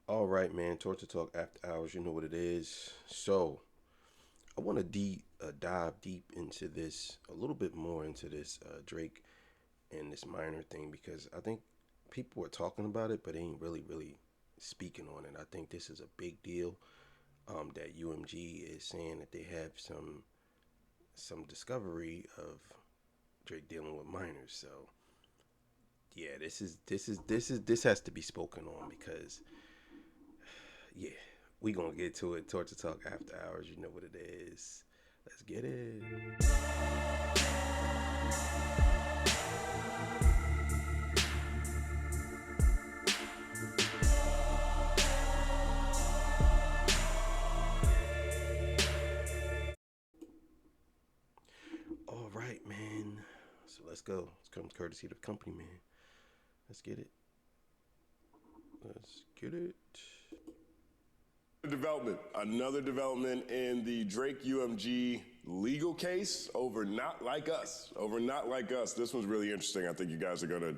All right, man. Torture Talk After Hours. You know what it is. So I want to dive deep into this a little bit more into this Drake and this minor thing because I think people are talking about it, but they ain't really speaking on it. I think this is a big deal. That UMG is saying that they have some discovery of Drake dealing with minors. So yeah, this has to be spoken on because yeah, we gonna get to it. Torture Talk After Hours. You know what it is. Let's get it. All right, man. So let's go. It's come courtesy of the company, man. Let's get it. Let's get it. Another development in the Drake UMG legal case over Not Like Us. This one's really interesting. I think you guys are going to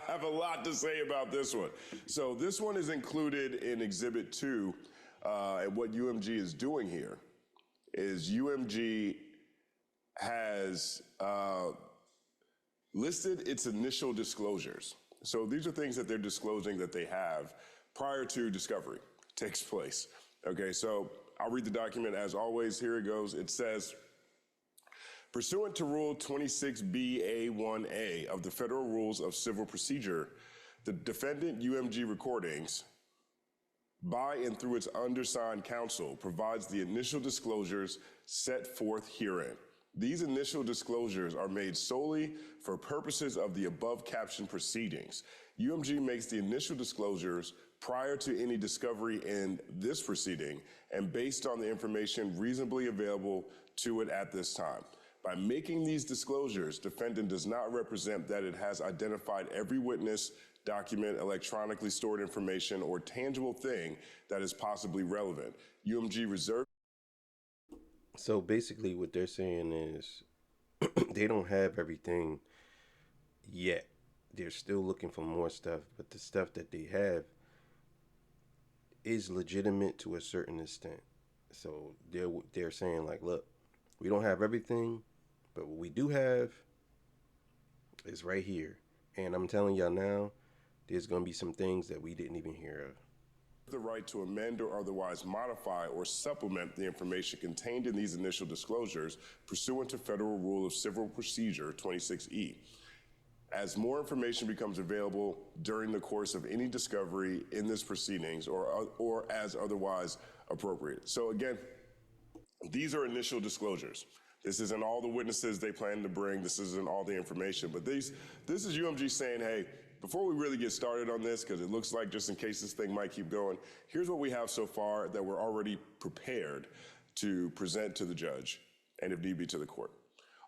have a lot to say about this one. So this one is included in Exhibit 2. And what UMG is doing here is UMG has listed its initial disclosures. So these are things that they're disclosing that they have prior to discovery takes place. Okay, so I'll read the document as always. Here it goes. It says, pursuant to Rule 26BA1A of the Federal Rules of Civil Procedure, the defendant UMG Recordings, by and through its undersigned counsel, provides the initial disclosures set forth herein. These initial disclosures are made solely for purposes of the above captioned proceedings. UMG makes the initial disclosures prior to any discovery in this proceeding and based on the information reasonably available to it at this time. By making these disclosures, defendant does not represent that it has identified every witness, document, electronically stored information, or tangible thing that is possibly relevant. UMG reserves. So basically, what they're saying is they don't have everything yet. They're still looking for more stuff, but the stuff that they have is legitimate to a certain extent. So they're saying like, look, we don't have everything, but what we do have is right here. And I'm telling y'all now, there's gonna be some things that we didn't even hear of. The right to amend or otherwise modify or supplement the information contained in these initial disclosures pursuant to Federal Rule of Civil Procedure 26E. As more information becomes available during the course of any discovery in this proceedings or as otherwise appropriate. So again, these are initial disclosures. This isn't all the witnesses they plan to bring. This isn't all the information. But this is UMG saying, hey, before we really get started on this, because it looks like just in case this thing might keep going, here's what we have so far that we're already prepared to present to the judge and if need be to the court.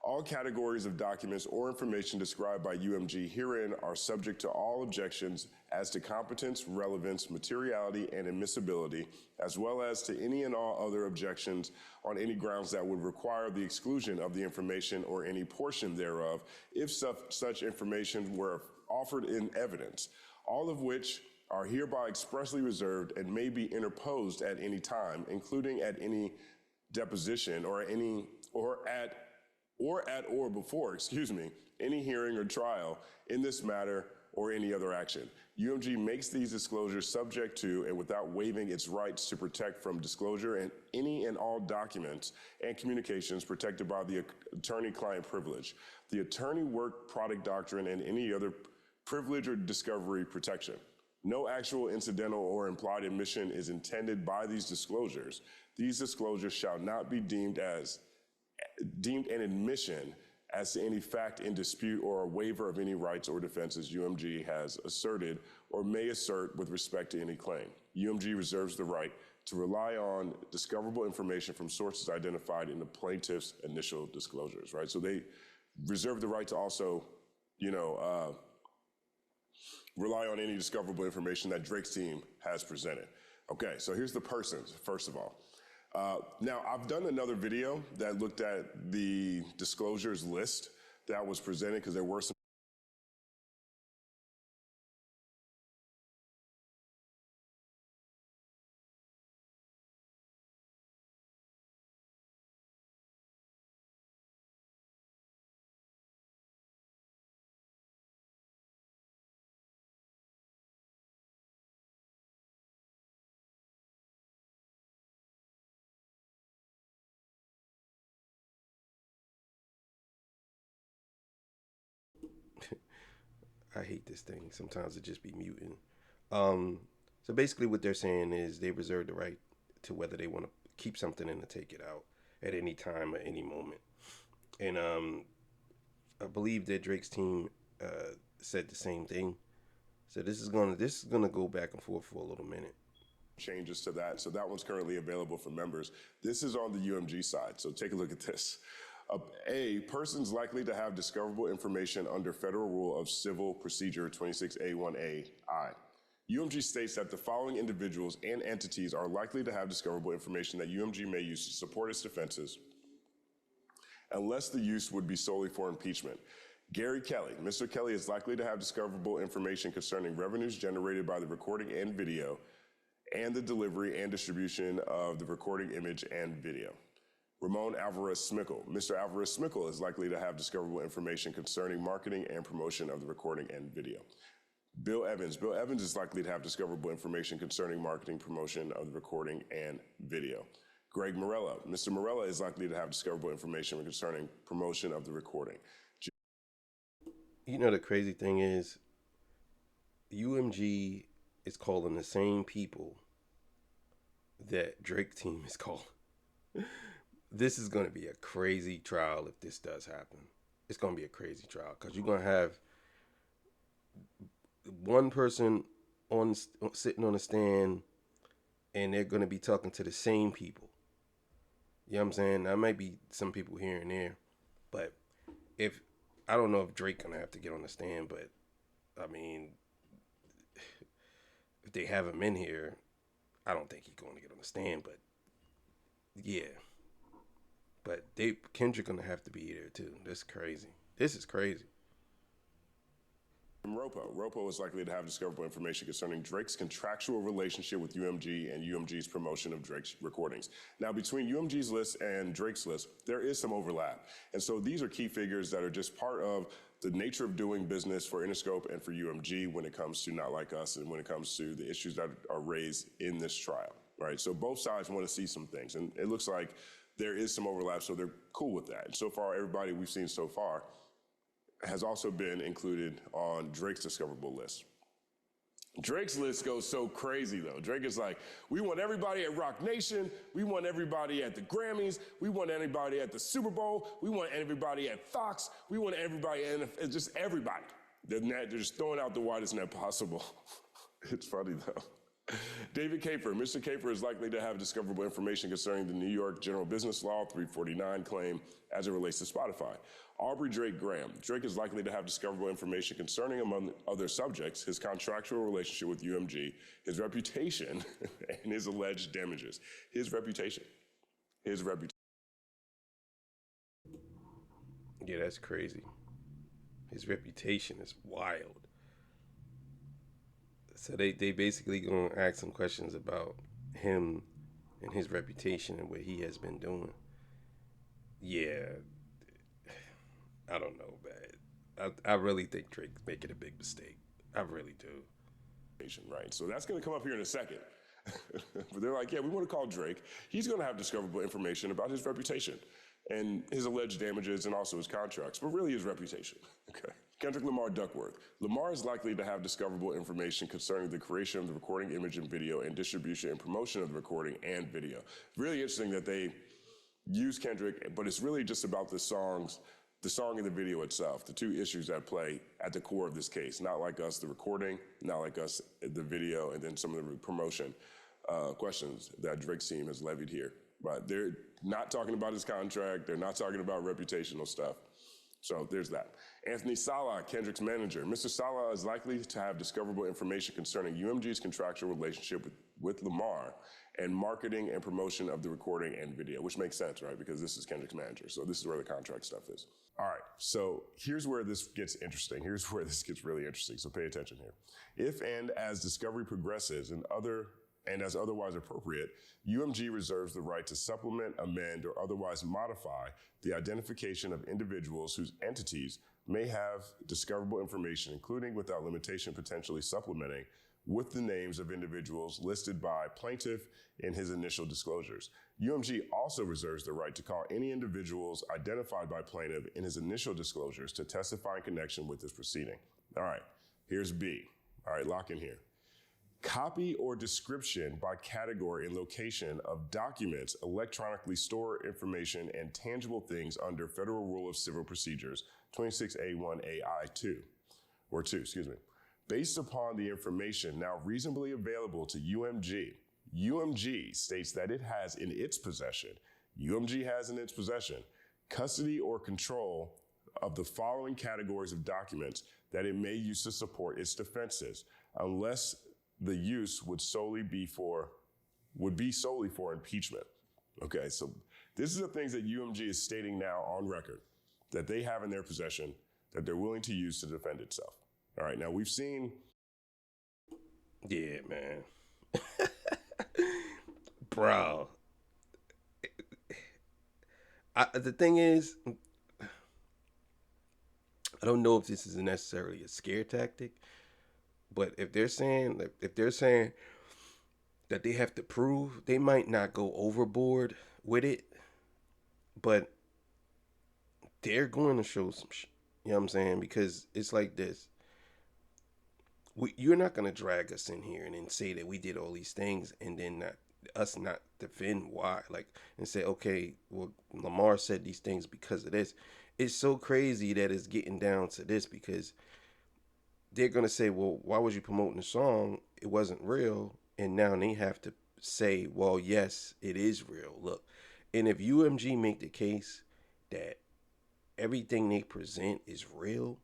All categories of documents or information described by UMG herein are subject to all objections as to competence, relevance, materiality, and admissibility, as well as to any and all other objections on any grounds that would require the exclusion of the information or any portion thereof if such information were offered in evidence, all of which are hereby expressly reserved and may be interposed at any time, including at any deposition or before, any hearing or trial in this matter or any other action. UMG makes these disclosures subject to and without waiving its rights to protect from disclosure and any and all documents and communications protected by the attorney-client privilege, the attorney work product doctrine, and any other privilege or discovery protection. No actual incidental or implied admission is intended by these disclosures. These disclosures shall not be deemed an admission as to any fact in dispute or a waiver of any rights or defenses UMG has asserted or may assert with respect to any claim. UMG reserves the right to rely on discoverable information from sources identified in the plaintiff's initial disclosures, right? So they reserve the right to also, rely on any discoverable information that Drake's team has presented. Okay, so here's the persons, first of all. Now, I've done another video that looked at the disclosures list that was presented because there were some I hate this thing. Sometimes it just be muting. So basically, what they're saying is they reserve the right to whether they want to keep something in or take it out at any time or any moment. And I believe that Drake's team said the same thing. So this is gonna go back and forth for a little minute. Changes to that. So that one's currently available for members. This is on the UMG side. So take a look at this. A, persons likely to have discoverable information under Federal Rule of Civil Procedure 26A1AI. UMG states that the following individuals and entities are likely to have discoverable information that UMG may use to support its defenses unless the use would be solely for impeachment. Gary Kelly. Mr. Kelly is likely to have discoverable information concerning revenues generated by the recording and video and the delivery and distribution of the recording image and video. Ramon Alvarez-Smickle. Mr. Alvarez-Smickle is likely to have discoverable information concerning marketing and promotion of the recording and video. Bill Evans. Bill Evans is likely to have discoverable information concerning marketing, promotion of the recording and video. Greg Morella. Mr. Morella is likely to have discoverable information concerning promotion of the recording. You know, the crazy thing is, UMG is calling the same people that Drake team is calling. This is going to be a crazy trial if this does happen. It's going to be a crazy trial because you're going to have one person sitting on a stand and they're going to be talking to the same people. You know what I'm saying? There might be some people here and there, but I don't know if Drake going to have to get on the stand, but I mean, if they have him in here, I don't think he's going to get on the stand, but yeah. But Kendrick gonna have to be there too. That's crazy. This is crazy. Ropo is likely to have discoverable information concerning Drake's contractual relationship with UMG and UMG's promotion of Drake's recordings. Now, between UMG's list and Drake's list, there is some overlap. And so these are key figures that are just part of the nature of doing business for Interscope and for UMG when it comes to Not Like Us and when it comes to the issues that are raised in this trial, right? So both sides want to see some things. And it looks like there is some overlap, so they're cool with that. And so far, everybody we've seen so far has also been included on Drake's discoverable list. Drake's list goes so crazy, though. Drake is like, we want everybody at Rock Nation. We want everybody at the Grammys. We want everybody at the Super Bowl. We want everybody at Fox. We want everybody, and just everybody. They're just throwing out the widest net possible. It's funny, though. David Caper. Mr. Caper is likely to have discoverable information concerning the New York General Business Law 349 claim as it relates to Spotify. Aubrey Drake Graham. Drake is likely to have discoverable information concerning, among other subjects, his contractual relationship with UMG, his reputation, and his alleged damages. His reputation. His reputation. Yeah, that's crazy. His reputation is wild. So they basically gonna ask some questions about him and his reputation and what he has been doing. Yeah, I don't know, man. I really think Drake's making a big mistake. I really do. Right, so that's going to come up here in a second. But they're like, yeah, we want to call Drake. He's going to have discoverable information about his reputation and his alleged damages and also his contracts, but really his reputation. Okay. Kendrick Lamar Duckworth. Lamar is likely to have discoverable information concerning the creation of the recording, image, and video, and distribution and promotion of the recording and video. Really interesting that they use Kendrick, but it's really just about the song and the video itself, the two issues that play at the core of this case. Not Like Us, the recording, Not Like Us, the video, and then some of the promotion questions that Drake's team has levied here. But they're not talking about his contract. They're not talking about reputational stuff. So there's that. Anthony Salah, Kendrick's manager. Mr. Salah is likely to have discoverable information concerning UMG's contractual relationship with Lamar and marketing and promotion of the recording and video, which makes sense, right? Because this is Kendrick's manager. So this is where the contract stuff is. All right, so here's where this gets interesting. Here's where this gets really interesting, so pay attention here. If and as discovery progresses and as otherwise appropriate, UMG reserves the right to supplement, amend, or otherwise modify the identification of individuals whose entities may have discoverable information, including without limitation potentially supplementing with the names of individuals listed by plaintiff in his initial disclosures. UMG also reserves the right to call any individuals identified by plaintiff in his initial disclosures to testify in connection with this proceeding. All right, Here's B. All right, lock in here. Copy or description by category and location of documents, electronically store information, and tangible things under Federal Rule of Civil Procedures 26A1AI2, or 2, excuse me. Based upon the information now reasonably available to UMG, UMG states that it has in its possession, custody or control of the following categories of documents that it may use to support its defenses, unless the use would be solely for impeachment. Okay, so this is the things that UMG is stating now on record that they have in their possession that they're willing to use to defend itself. All right, now we've seen. Yeah, man. Bro. The thing is, I don't know if this is necessarily a scare tactic, but if they're saying that they have to prove, they might not go overboard with it, but they're going to show some shit. You know what I'm saying? Because it's like this. You're not going to drag us in here and then say that we did all these things and then not defend why. Like, and say, okay, well, Lamar said these things because of this. It's so crazy that it's getting down to this because they're going to say, well, why was you promoting the song? It wasn't real. And now they have to say, well, yes, it is real. Look, and if UMG make the case that everything they present is real,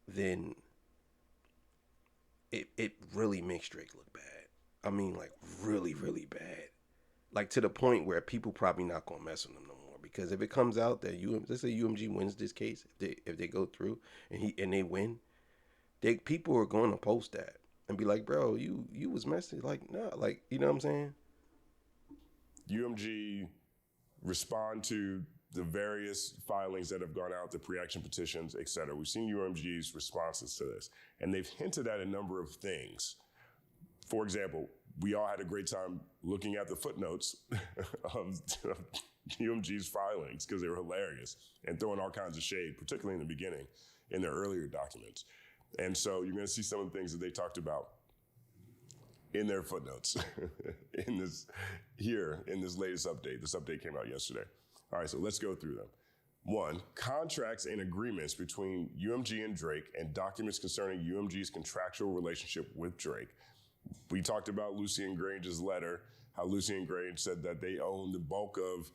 then it really makes Drake look bad. I mean, like, really, really bad. Like, to the point where people probably not going to mess with him no more. Because if it comes out that let's say UMG wins this case, if they go through and they win, people are going to post that and be like, bro, you was messing. Like, nah, like, you know what I'm saying? UMG respond to the various filings that have gone out, the pre-action petitions, et cetera. We've seen UMG's responses to this, and they've hinted at a number of things. For example, we all had a great time looking at the footnotes of UMG's filings because they were hilarious and throwing all kinds of shade, particularly in the beginning, in their earlier documents. And so you're going to see some of the things that they talked about in their footnotes in this latest update. This update came out yesterday. All right, so let's go through them. 1, contracts and agreements between UMG and Drake and documents concerning UMG's contractual relationship with Drake. We talked about Lucien Grange's letter, how Lucien Grange said that they own the bulk of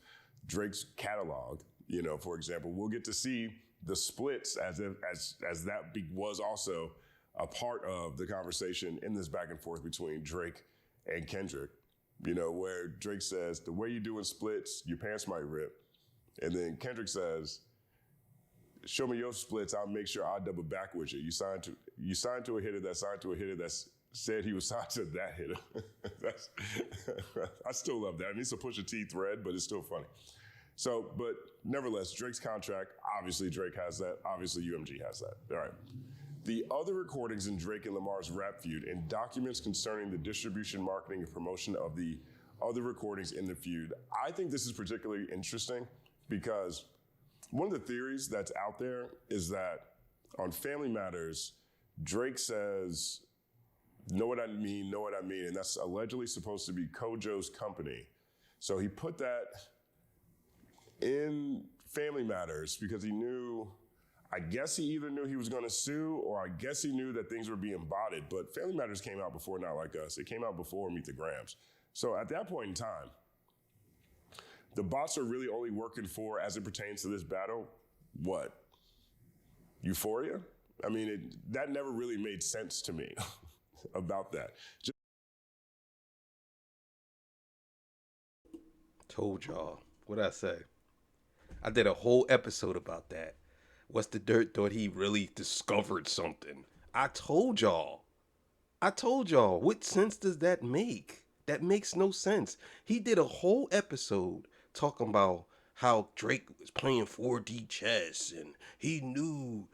Drake's catalog. You know, for example, we'll get to see the splits as that was also a part of the conversation in this back and forth between Drake and Kendrick. You know, where Drake says, the way you doing splits, your pants might rip. And then Kendrick says, show me your splits, I'll make sure I double back with you. You signed to a hitter that signed to a hitter that said he was signed to that hitter. I still love that. I mean, it's a Pusha T thread, but it's still funny. So, but nevertheless, Drake's contract, obviously Drake has that. Obviously UMG has that. All right. The other recordings in Drake and Lamar's rap feud and documents concerning the distribution, marketing, and promotion of the other recordings in the feud. I think this is particularly interesting because one of the theories that's out there is that on Family Matters, Drake says, know what I mean, and that's allegedly supposed to be Kojo's company. So he put that in Family Matters because he knew, I guess he either knew he was going to sue or I guess he knew that things were being botted. But Family Matters came out before Not Like Us. It came out before Meet the Grams. So at that point in time, the bots are really only working for, as it pertains to this battle, what? Euphoria? I mean, that never really made sense to me about that. Told y'all. What'd I say? I did a whole episode about that. What's the dirt? Thought he really discovered something. I told y'all. What sense does that make? That makes no sense. He did a whole episode talking about how Drake was playing 4D chess and he knew.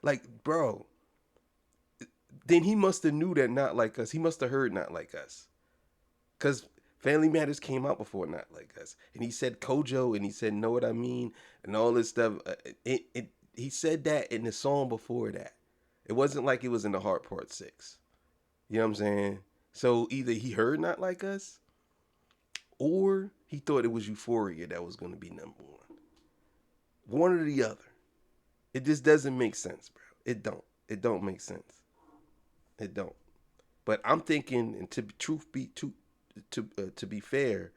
Like, bro, then he must have knew that Not Like Us. He must have heard Not Like Us. Because Family Matters came out before Not Like Us. And he said Kojo and he said Know What I Mean and all this stuff. He said that in the song before that. It wasn't like it was in the Heart Part 6. You know what I'm saying? So either he heard Not Like Us, or he thought it was Euphoria that was going to be number one. One or the other. It just doesn't make sense, bro. It don't. It don't make sense. It don't. But I'm thinking, and to be fair,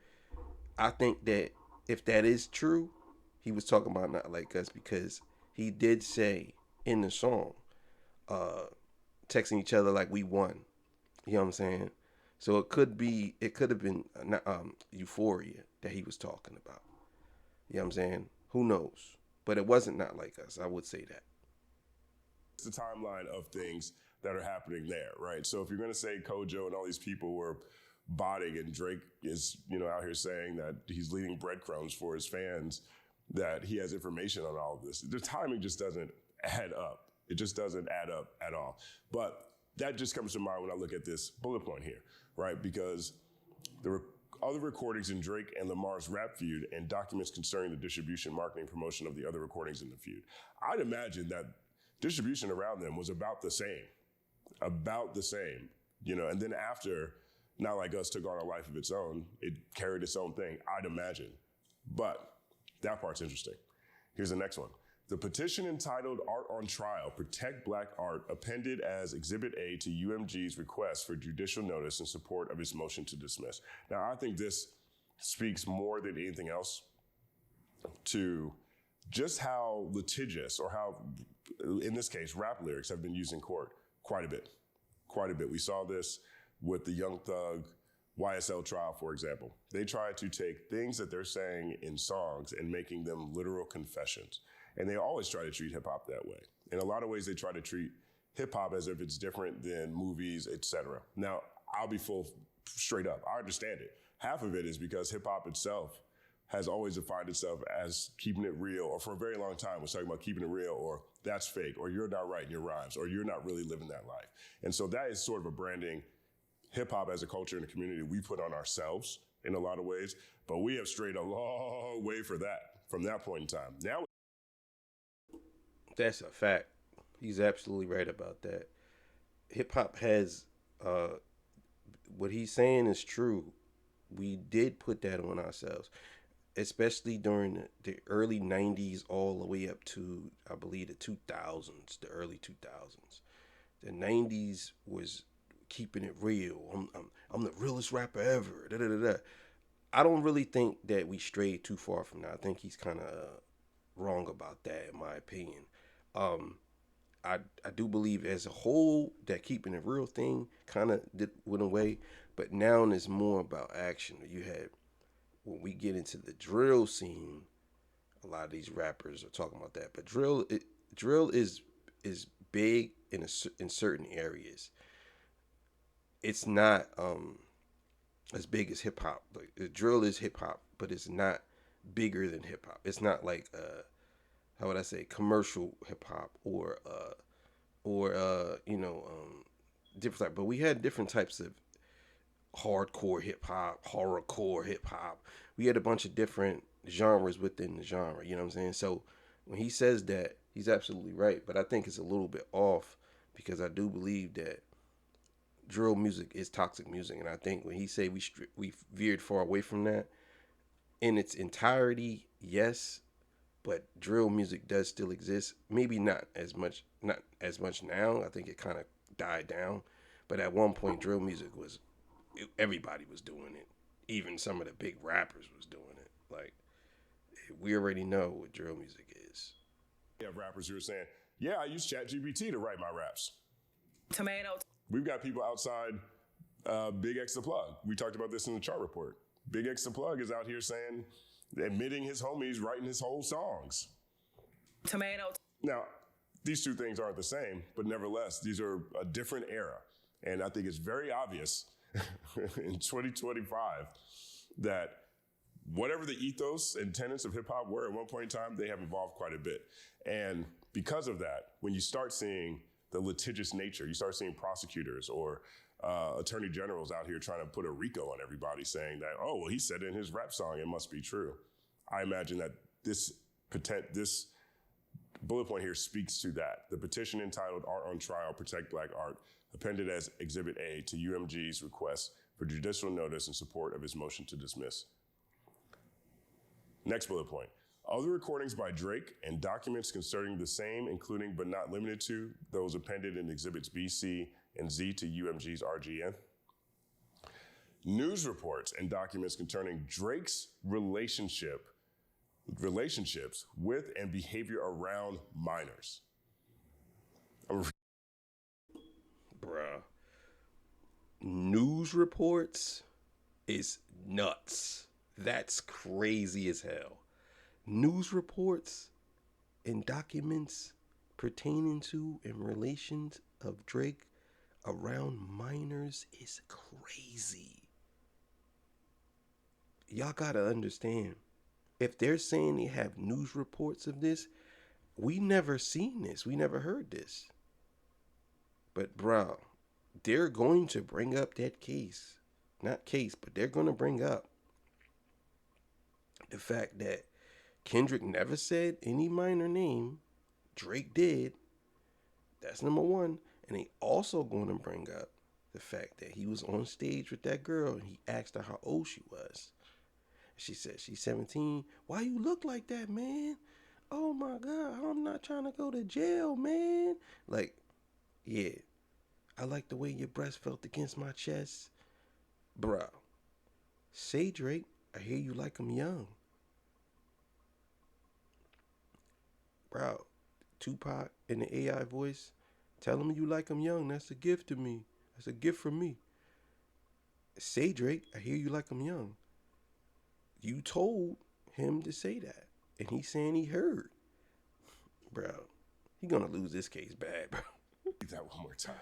I think that if that is true, he was talking about Not Like Us, because he did say in the song, texting each other like we won. You know what I'm saying? So it could have been Euphoria that he was talking about. You know what I'm saying? Who knows? But it wasn't Not Like Us. I would say that. It's the timeline of things that are happening there, right? So if you're going to say Kojo and all these people were botting, and Drake is, out here saying that he's leaving breadcrumbs for his fans, that he has information on all of this, the timing just doesn't add up. It just doesn't add up at all. But that just comes to mind when I look at this bullet point here, right? Because there were other recordings in Drake and Lamar's rap feud and documents concerning the distribution, marketing, promotion of the other recordings in the feud. I'd imagine that distribution around them was about the same, and then after Not Like Us took on a life of its own, it carried its own thing, I'd imagine. But that part's interesting. Here's the next one. The petition entitled Art on Trial, Protect Black Art, appended as Exhibit A to UMG's request for judicial notice in support of its motion to dismiss. Now, I think this speaks more than anything else to just how litigious, or how, in this case, rap lyrics have been used in court quite a bit. We saw this with the Young Thug YSL trial, for example. They tried to take things that they're saying in songs and making them literal confessions. And they always try to treat hip hop that way. In a lot of ways, they try to treat hip hop as if it's different than movies, etc. Now, I'll be straight up. I understand it. Half of it is because hip hop itself has always defined itself as keeping it real, or for a very long time was talking about keeping it real, or that's fake, or you're not writing your rhymes, or you're not really living that life. And so that is sort of a branding hip hop as a culture and a community we put on ourselves in a lot of ways, but we have strayed a long way from that point in time. Now, That's a fact. He's absolutely right about that. Hip hop has, what he's saying is true. We did put that on ourselves, especially during the early 90s all the way up to, I believe, the 2000s, the early 2000s. The 90s was keeping it real. I'm the realest rapper ever. Da, da, da, da. I don't really think that we strayed too far from that. I think he's kind of wrong about that, in my opinion. I do believe as a whole that keeping it real thing kind of went away, but now it's more about action. You had, when we get into the drill scene, a lot of these rappers are talking about that, but drill is big in certain areas. It's not as big as hip hop. Like, drill is hip hop, but it's not bigger than hip hop. It's not like how would I say, commercial hip hop, or different type. But we had different types of hardcore hip hop, horrorcore hip hop. We had a bunch of different genres within the genre. You know what I'm saying? So when he says that, he's absolutely right. But I think it's a little bit off, because I do believe that drill music is toxic music, and I think when he say we veered far away from that in its entirety, yes. But drill music does still exist. Maybe not as much now. I think it kind of died down. But at one point, drill music everybody was doing it. Even some of the big rappers was doing it. Like, we already know what drill music is. We have rappers who are saying, yeah, I use ChatGPT to write my raps. Tomato. We've got people outside Big X the Plug. We talked about this in the chart report. Big X the Plug is out here saying, admitting his homies writing his whole songs. Tomato. Now, these two things aren't the same, but nevertheless, these are a different era. And I think it's very obvious in 2025 that whatever the ethos and tenets of hip hop were at one point in time, they have evolved quite a bit. And because of that, when you start seeing the litigious nature, you start seeing prosecutors or attorney generals out here trying to put a RICO on everybody, saying that, oh, well, he said it in his rap song, it must be true. I imagine that this bullet point here speaks to that. The petition entitled Art on Trial, Protect Black Art, appended as Exhibit A to UMG's request for judicial notice in support of his motion to dismiss. Next bullet point. Other recordings by Drake and documents concerning the same, including but not limited to those appended in Exhibits B, C, and Z to UMG's RGN. News reports and documents concerning Drake's relationships with and behavior around minors. Bruh. News reports is nuts. That's crazy as hell. News reports and documents pertaining to and relations of Drake around minors is crazy. Y'all gotta understand, if they're saying they have news reports of this, we never seen this. We never heard this. But bro, they're going to bring up that case. Not case, but they're going to bring up the fact that Kendrick never said any minor name. Drake did. That's number one. And they also going to bring up the fact that he was on stage with that girl and he asked her how old she was. She said she's 17. Why you look like that, man? Oh my God, I'm not trying to go to jail, man. Like, yeah, I like the way your breast felt against my chest. Bro, say Drake, I hear you like him young. Bro, Tupac in the AI voice, tell him you like him young. That's a gift to me. That's a gift from me. Say Drake, I hear you like him young. You told him to say that, and he's saying he heard. Bro, he gonna lose this case bad, bro. Read that one more time.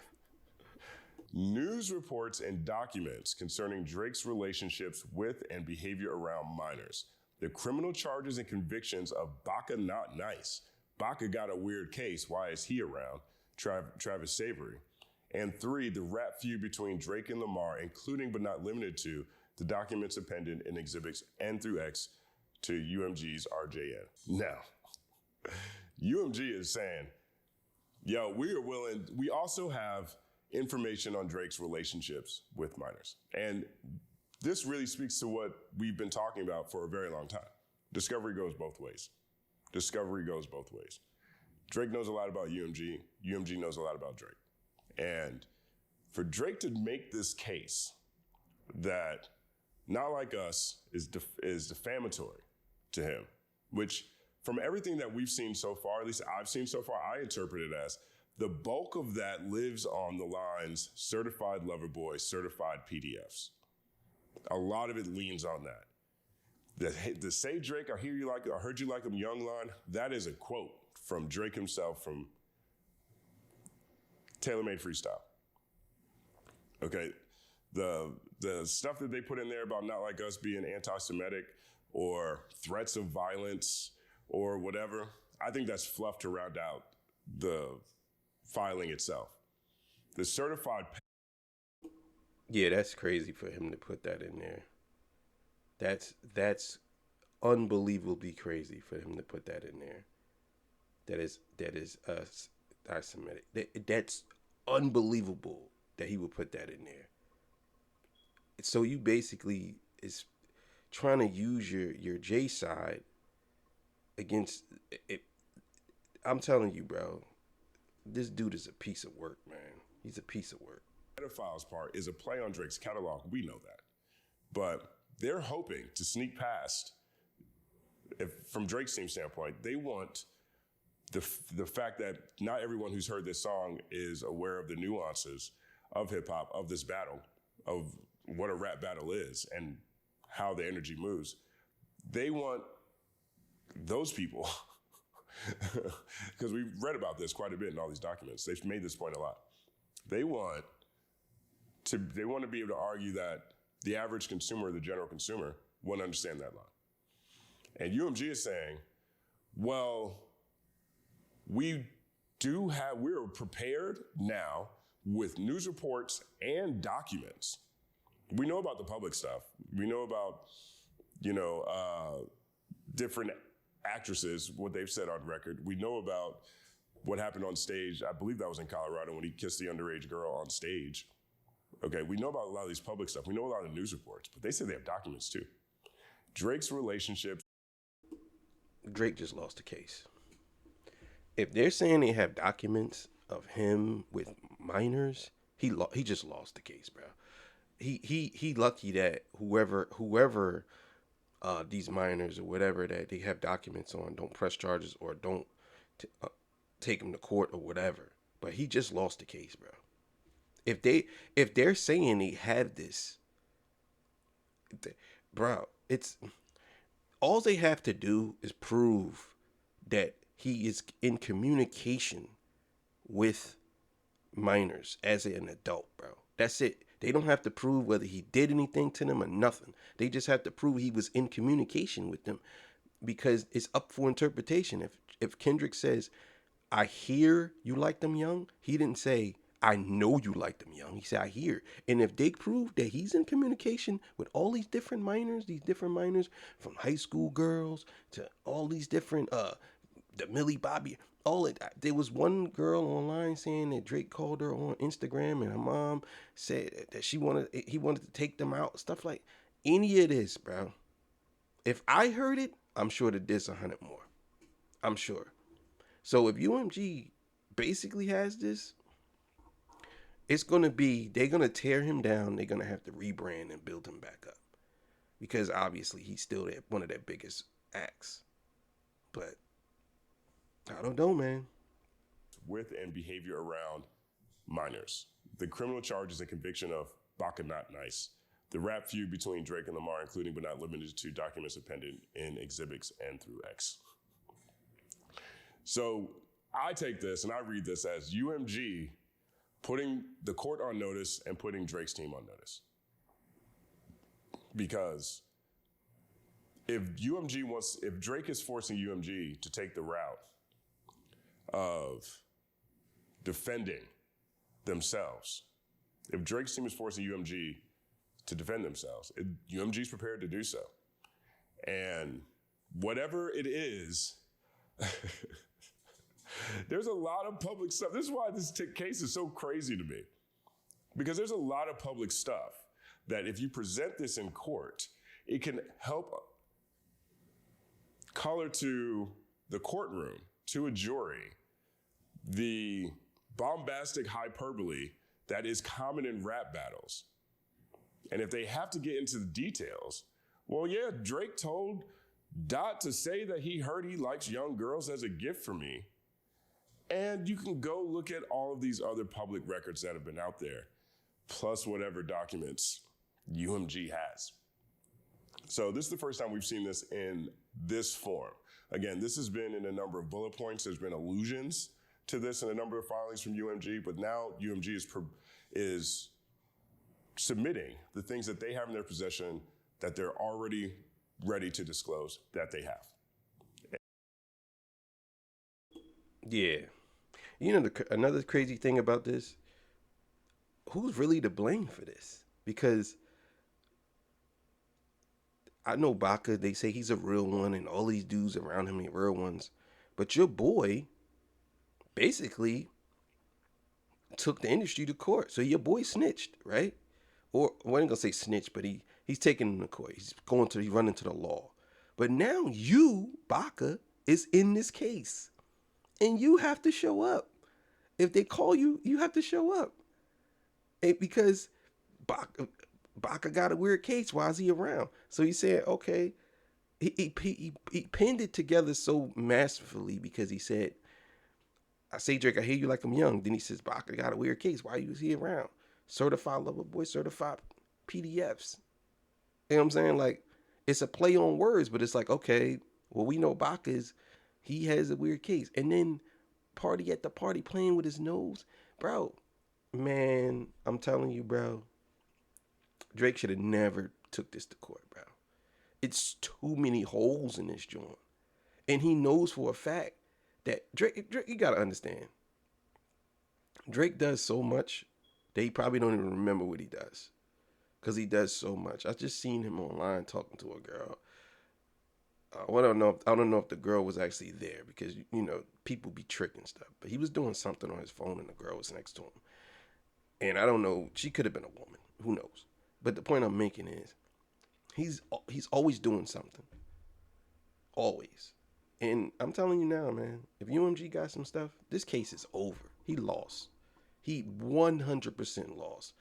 News reports and documents concerning Drake's relationships with and behavior around minors. The criminal charges and convictions of Baca Not Nice. Baca got a weird case. Why is he around? Travis Savory. And 3, the rap feud between Drake and Lamar, including but not limited to the documents appended in Exhibits N through X to UMG's RJN. Now, UMG is saying, yo, we also have information on Drake's relationships with minors. And this really speaks to what we've been talking about for a very long time. Discovery goes both ways. Discovery goes both ways. Drake knows a lot about UMG. UMG knows a lot about Drake. And for Drake to make this case that Not Like Us is defamatory to him, which from everything that we've seen so far, at least I've seen so far, I interpret it as the bulk of that lives on the lines certified lover boy, certified PDFs. A lot of it leans on that. The say Drake, I heard you like him young line, that is a quote from Drake himself from Tailor Made Freestyle. Okay, the stuff that they put in there about Not Like Us being anti-Semitic or threats of violence or whatever, I think that's fluff to round out the filing itself. The certified... Yeah, that's crazy for him to put that in there. That's unbelievably crazy for him to put that in there. That is anti-Semitic. That's unbelievable that he would put that in there. So you basically is trying to use your J side against it. I'm telling you, bro, this dude is a piece of work, man. He's a piece of work. Pedophiles part is a play on Drake's catalog. We know that. But they're hoping to sneak past, from Drake's team standpoint, they want the fact that not everyone who's heard this song is aware of the nuances of hip hop, of this battle, of what a rap battle is and how the energy moves. They want those people, because we've read about this quite a bit in all these documents. They've made this point a lot. They want to be able to argue that the average consumer, the general consumer, wouldn't understand that line. And UMG is saying, well, we're prepared now with news reports and documents. We know about the public stuff. We know about, different actresses, what they've said on record. We know about what happened on stage. I believe that was in Colorado when he kissed the underage girl on stage. Okay, we know about a lot of these public stuff. We know a lot of news reports, but they say they have documents too. Drake's relationships. Drake just lost the case. If they're saying they have documents of him with minors, he just lost the case, bro. He lucky that whoever these minors or whatever that they have documents on don't press charges or don't take him to court or whatever. But he just lost the case, bro. If they're saying they have this, bro, it's all they have to do is prove that he is in communication with minors as an adult, bro. That's it. They don't have to prove whether he did anything to them or nothing. They just have to prove he was in communication with them, because it's up for interpretation. If Kendrick says, I hear you like them young, he didn't say, I know you like them young. He said, I hear. And if they prove that he's in communication with all these different minors from high school girls to all these different, the Millie Bobby, all it. There was one girl online saying that Drake called her on Instagram and her mom said that he wanted to take them out. Stuff like any of this, bro. If I heard it, I'm sure that there's 100 more. I'm sure. So if UMG basically has this, it's going to be, they're going to tear him down. They're going to have to rebrand and build him back up, because obviously he's still one of their biggest acts. But I don't know, man. With and behavior around minors. The criminal charges and conviction of Baka Not Nice. The rap feud between Drake and Lamar, including but not limited to documents appended in exhibits and through X. So I take this and I read this as UMG putting the court on notice and putting Drake's team on notice. Because if Drake is forcing UMG to take the route of defending themselves, if Drake's team is forcing UMG to defend themselves, UMG is prepared to do so. And whatever it is, there's a lot of public stuff. This is why this case is so crazy to me. Because there's a lot of public stuff that if you present this in court, it can help color to the courtroom, to a jury, the bombastic hyperbole that is common in rap battles. And if they have to get into the details, well, yeah, Drake told Dot to say that he heard he likes young girls as a gift for me. And you can go look at all of these other public records that have been out there, plus whatever documents UMG has. So this is the first time we've seen this in this form. Again, this has been in a number of bullet points. There's been allusions to this in a number of filings from UMG, but now UMG is submitting the things that they have in their possession that they're already ready to disclose that they have. Yeah. You know, another crazy thing about this, who's really to blame for this? Because I know Baka, they say he's a real one and all these dudes around him are real ones. But your boy basically took the industry to court. So your boy snitched, right? Or I wasn't gonna say snitch, but he's taking him to court. He's running to the law. But now you, Baka, is in this case. And you have to show up. If they call you, you have to show up. Because Baka got a weird case. Why is he around? So he said, okay. He pinned it together so masterfully because he said, I say, Drake, I hear you like I'm young. Then he says, Baka got a weird case. Why is he around? Certified lover boy, certified PDFs. You know what I'm saying? Like, it's a play on words, but it's like, okay, well, we know Baka he has a weird case. And then party at the party playing with his nose. Bro, man, I'm telling you, bro, Drake should have never took this to court, bro. It's too many holes in this joint. And he knows for a fact that Drake, you got to understand, Drake does so much that he probably don't even remember what he does. Because he does so much. I just seen him online talking to a girl. I don't know if the girl was actually there because you know people be tricking stuff. But he was doing something on his phone and the girl was next to him. And I don't know. She could have been a woman. Who knows? But the point I'm making is he's always doing something. Always. And I'm telling you now, man, if UMG got some stuff, this case is over. He lost. He 100% lost.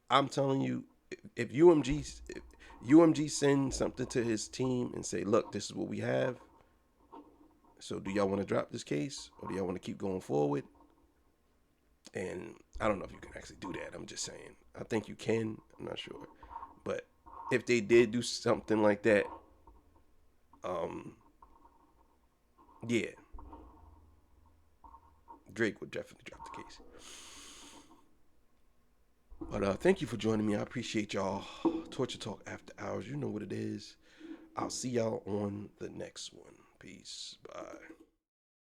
I'm telling you, if UMG send something to his team and say, look, this is what we have. So do y'all want to drop this case or do y'all want to keep going forward? And I don't know if you can actually do that. I'm just saying. I think you can. I'm not sure. But if they did do something like that, yeah, Drake would definitely drop the case. But thank you for joining me. I appreciate y'all. Torture Talk After Hours. You know what it is. I'll see y'all on the next one. Peace. Bye.